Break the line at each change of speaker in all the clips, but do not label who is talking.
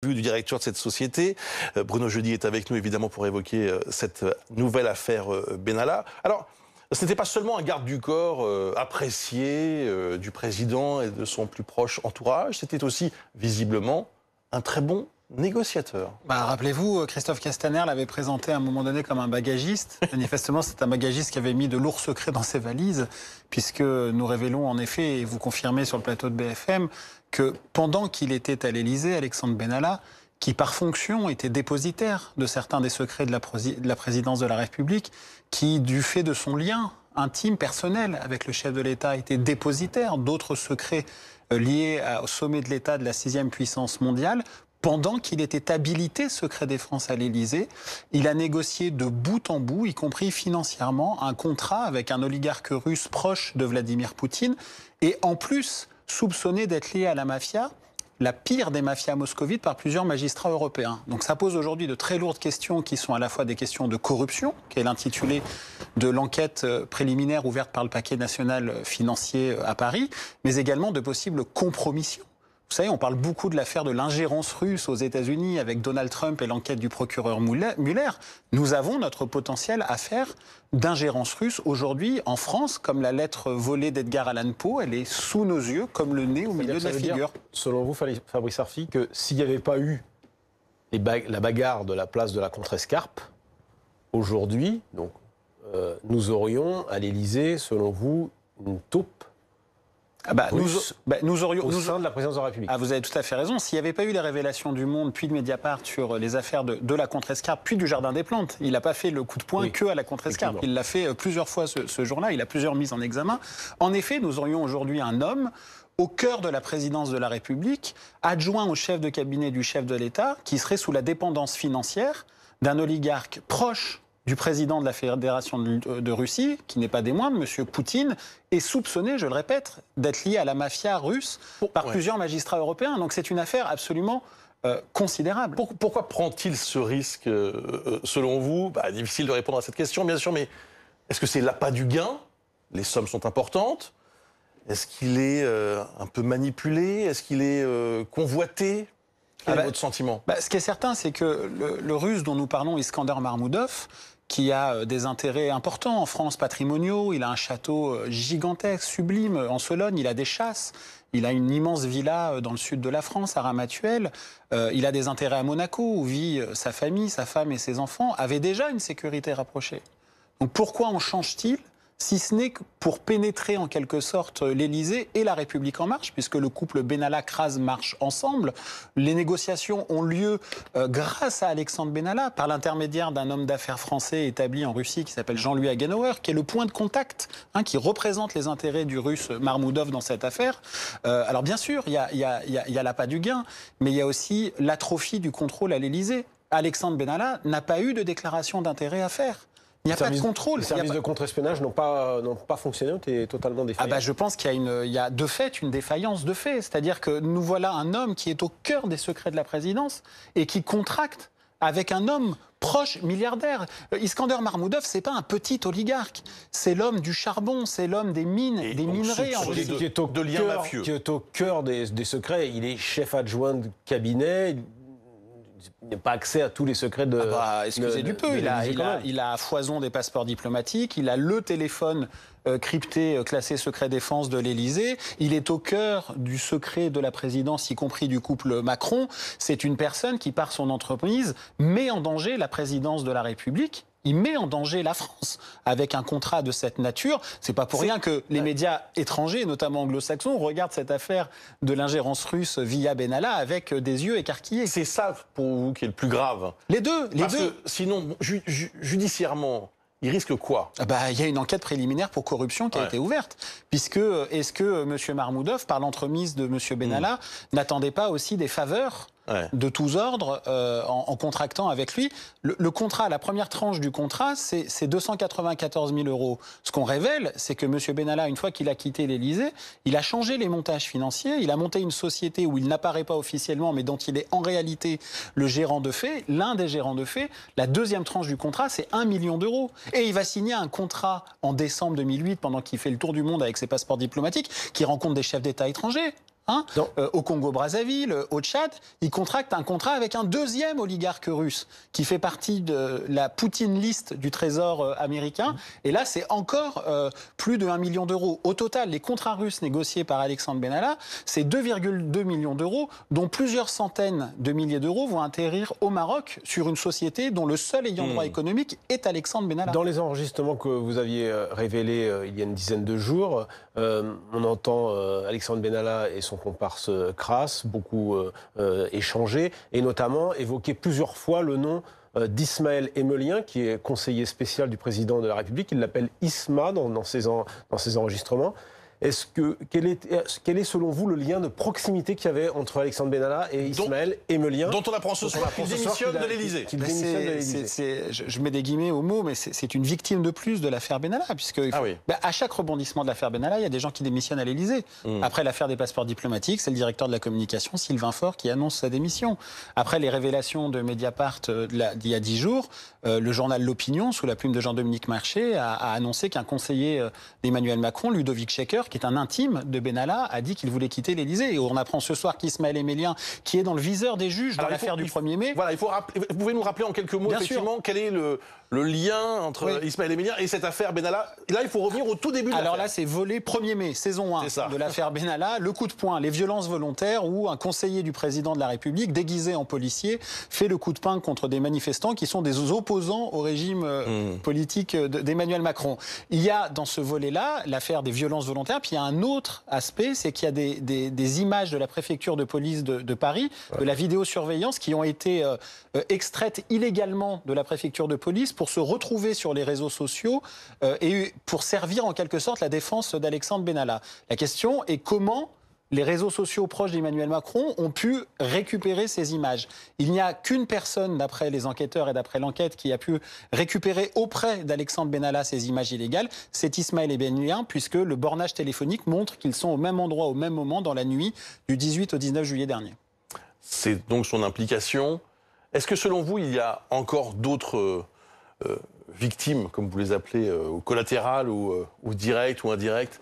Du directeur de cette société. Bruno Jeudi est avec nous évidemment pour évoquer cette nouvelle affaire Benalla. Alors, ce n'était pas seulement un garde du corps apprécié du président et de son plus proche entourage, c'était aussi visiblement un très bon négociateur.
Rappelez-vous, Christophe Castaner l'avait présenté à un moment donné comme un bagagiste. Manifestement, c'est un bagagiste qui avait mis de lourds secrets dans ses valises, puisque nous révélons en effet, et vous confirmez sur le plateau de BFM, que pendant qu'il était à l'Élysée, Alexandre Benalla, qui par fonction était dépositaire de certains des secrets de la présidence de la République, qui du fait de son lien intime, personnel avec le chef de l'État, était dépositaire d'autres secrets liés au sommet de l'État de la 6e puissance mondiale. Pendant qu'il était habilité secret défense à l'Élysée, il a négocié de bout en bout, y compris financièrement, un contrat avec un oligarque russe proche de Vladimir Poutine et en plus soupçonné d'être lié à la mafia, la pire des mafias moscovites, par plusieurs magistrats européens. Donc ça pose aujourd'hui de très lourdes questions qui sont à la fois des questions de corruption, qui est l'intitulé de l'enquête préliminaire ouverte par le parquet national financier à Paris, mais également de possibles compromissions. Vous savez, on parle beaucoup de l'affaire de l'ingérence russe aux États-Unis avec Donald Trump et l'enquête du procureur Mueller. Nous avons notre potentielle affaire d'ingérence russe aujourd'hui en France, comme la lettre volée d'Edgar Allan Poe, elle est sous nos yeux comme le nez au milieu de la figure.
Selon vous, Fabrice Arfi, que s'il n'y avait pas eu la bagarre de la place de la Contrescarpe, aujourd'hui, nous aurions à l'Élysée, selon vous, une taupe
nous aurions
au sein de la présidence de la République.
Vous avez tout à fait raison. S'il n'y avait pas eu les révélations du Monde, puis de Mediapart sur les affaires de la Contrescarpe, puis du Jardin des Plantes, il n'a pas fait le coup de poing que à la Contrescarpe. Il l'a fait plusieurs fois ce jour-là. Il a plusieurs mises en examen. En effet, nous aurions aujourd'hui un homme au cœur de la présidence de la République, adjoint au chef de cabinet du chef de l'État, qui serait sous la dépendance financière d'un oligarque proche du président de la Fédération de Russie, qui n'est pas des moindres, M. Poutine, est soupçonné, je le répète, d'être lié à la mafia russe par plusieurs magistrats européens. Donc c'est une affaire absolument considérable.
Pourquoi prend-il ce risque, selon vous? Difficile de répondre à cette question, bien sûr, mais est-ce que c'est l'appât du gain? Les sommes sont importantes. Est-ce qu'il est un peu manipulé? Est-ce qu'il est convoité? Quel est votre sentiment?
Ce qui est certain, c'est que le Russe dont nous parlons, Iskander Marmoudov, qui a des intérêts importants en France, patrimoniaux, il a un château gigantesque, sublime, en Sologne, il a des chasses, il a une immense villa dans le sud de la France, à Ramatuelle, il a des intérêts à Monaco, où vit sa famille, sa femme et ses enfants, avaient déjà une sécurité rapprochée. Donc pourquoi en change-t-il ? Si ce n'est que pour pénétrer en quelque sorte l'Élysée et la République en marche, puisque le couple Benalla-Kras marche ensemble. Les négociations ont lieu grâce à Alexandre Benalla, par l'intermédiaire d'un homme d'affaires français établi en Russie qui s'appelle Jean-Louis Hagenauer, qui est le point de contact, qui représente les intérêts du Russe Marmoudov dans cette affaire. Alors bien sûr, il y a l'appât du gain, mais il y a aussi l'atrophie du contrôle à l'Élysée. Alexandre Benalla n'a pas eu de déclaration d'intérêt à faire. Il n'y a pas de contrôle.
Les services de contre-espionnage n'ont pas fonctionné, ont été totalement défaillants.
Je pense qu'il y a de fait une défaillance de fait. C'est-à-dire que nous voilà un homme qui est au cœur des secrets de la présidence et qui contracte avec un homme proche, milliardaire. Iskander Marmoudov, c'est pas un petit oligarque. C'est l'homme du charbon, c'est l'homme des mines, des minerais en Russie.
Qui est au cœur des secrets. Il est chef adjoint de cabinet. Il n'a pas accès à tous les secrets de...
excusez du peu, il a à foison des passeports diplomatiques, il a le téléphone crypté, classé secret défense de l'Élysée, il est au cœur du secret de la présidence, y compris du couple Macron. C'est une personne qui, par son entreprise, met en danger la présidence de la République. Il met en danger la France avec un contrat de cette nature. C'est pas pour rien que les médias étrangers, notamment anglo-saxons, regardent cette affaire de l'ingérence russe via Benalla avec des yeux écarquillés.
C'est ça pour vous qui est le plus grave.
Les deux.
Parce que sinon, judiciairement, il risque quoi?
Il y a une enquête préliminaire pour corruption qui a été ouverte. Est-ce que M. Marmoudov, par l'entremise de M. Benalla, n'attendait pas aussi des faveurs de tous ordres en contractant avec lui? Le contrat, la première tranche du contrat, c'est 294 000 €. Ce qu'on révèle, c'est que M. Benalla, une fois qu'il a quitté l'Élysée, il a changé les montages financiers, il a monté une société où il n'apparaît pas officiellement, mais dont il est en réalité le gérant de fait, l'un des gérants de fait. La deuxième tranche du contrat, c'est 1 million d'euros. Et il va signer un contrat en décembre 2008, pendant qu'il fait le tour du monde avec ses passeports diplomatiques, qui rencontre des chefs d'État étrangers. au Congo-Brazzaville, au Tchad, il contracte un contrat avec un deuxième oligarque russe qui fait partie de la Poutine list du Trésor américain. Et là, c'est encore plus de 1 million d'euros. Au total, les contrats russes négociés par Alexandre Benalla, c'est 2,2 millions d'euros, dont plusieurs centaines de milliers d'euros vont atterrir au Maroc sur une société dont le seul ayant droit économique est Alexandre Benalla.
Dans les enregistrements que vous aviez révélés il y a une dizaine de jours, on entend Alexandre Benalla et son comparse Kras beaucoup échanger, et notamment évoquer plusieurs fois le nom d'Ismaël Emelien, qui est conseiller spécial du président de la République. Il l'appelle Isma dans ses enregistrements. Quel est selon vous le lien de proximité qu'il y avait entre Alexandre Benalla et Ismaël Emelien,
dont on apprend ce soir qu'il démissionne de l'Élysée.
Je mets des guillemets au mot, mais c'est une victime de plus de l'affaire Benalla, puisque à chaque rebondissement de l'affaire Benalla, il y a des gens qui démissionnent à l'Élysée. Après l'affaire des passeports diplomatiques, c'est le directeur de la communication, Sylvain Faure, qui annonce sa démission. Après les révélations de Mediapart d'il y a 10 jours, le journal L'Opinion, sous la plume de Jean-Dominique Marché, a annoncé qu'un conseiller d'Emmanuel Macron, Ludovic Schecker, qui est un intime de Benalla, a dit qu'il voulait quitter l'Élysée. Et on apprend ce soir qu'Ismaël Emelien, qui est dans le viseur des juges dans l'affaire du 1er mai...
Voilà, vous pouvez nous rappeler en quelques mots, effectivement, quel est le lien entre Ismaël Emelien et cette affaire Benalla. Là, il faut revenir au tout début de l'affaire.
Alors là, c'est volet 1er mai, saison 1 de l'affaire Benalla, le coup de poing, les violences volontaires, où un conseiller du président de la République, déguisé en policier, fait le coup de poing contre des manifestants qui sont des opposants au régime politique d'Emmanuel Macron. Il y a dans ce volet-là l'affaire des violences volontaires. Puis il y a un autre aspect, c'est qu'il y a des images de la préfecture de police de Paris, de la vidéosurveillance, qui ont été extraites illégalement de la préfecture de police pour se retrouver sur les réseaux sociaux et pour servir en quelque sorte la défense d'Alexandre Benalla. La question est comment les réseaux sociaux proches d'Emmanuel Macron ont pu récupérer ces images. Il n'y a qu'une personne, d'après les enquêteurs et d'après l'enquête, qui a pu récupérer auprès d'Alexandre Benalla ces images illégales, c'est Ismaël Emelien, puisque le bornage téléphonique montre qu'ils sont au même endroit, au même moment, dans la nuit du 18 au 19 juillet dernier.
C'est donc son implication. Est-ce que selon vous, il y a encore d'autres victimes, comme vous les appelez, collatérales ou directes ou indirectes,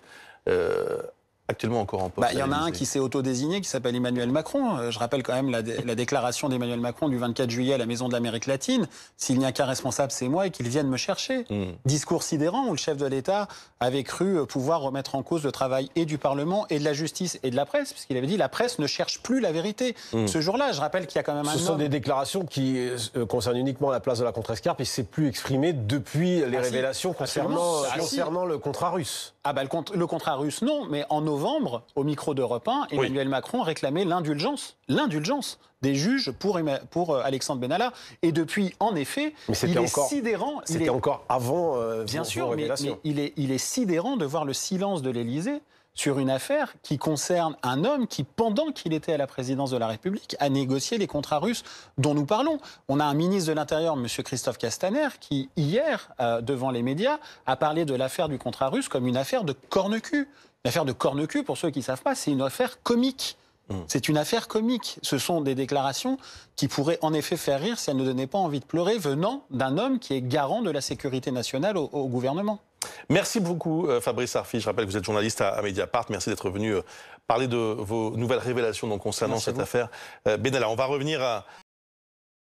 actuellement encore en poste?
Il y en a un qui s'est autodésigné, qui s'appelle Emmanuel Macron. Je rappelle quand même la déclaration d'Emmanuel Macron du 24 juillet à la Maison de l'Amérique latine. S'il n'y a qu'un responsable, c'est moi, et qu'il vienne me chercher. Discours sidérant où le chef de l'État avait cru pouvoir remettre en cause le travail et du Parlement et de la justice et de la presse, puisqu'il avait dit la presse ne cherche plus la vérité. Ce jour-là, je rappelle qu'il y a quand même un
Ce sont des déclarations qui concernent uniquement la place de la Contrescarpe et ne s'est plus exprimé depuis les révélations concernant le contrat russe.
Le contrat russe, non, mais en novembre, au micro d'Europe 1, Emmanuel Macron réclamait l'indulgence des juges pour Alexandre Benalla. Et depuis, en effet, il est sidérant.
C'était encore avant
bien sûr, mais il est sidérant de voir le silence de l'Élysée sur une affaire qui concerne un homme qui, pendant qu'il était à la présidence de la République, a négocié les contrats russes dont nous parlons. On a un ministre de l'Intérieur, M. Christophe Castaner, qui, hier, devant les médias, a parlé de l'affaire du contrat russe comme une affaire de corne-cul. Une affaire de corne-cul, pour ceux qui ne savent pas, c'est une affaire comique. C'est une affaire comique. Ce sont des déclarations qui pourraient en effet faire rire si elles ne donnaient pas envie de pleurer, venant d'un homme qui est garant de la sécurité nationale au gouvernement.
Merci beaucoup Fabrice Arfi. Je rappelle que vous êtes journaliste à Mediapart. Merci d'être venu parler de vos nouvelles révélations concernant cette affaire Benalla. On va revenir à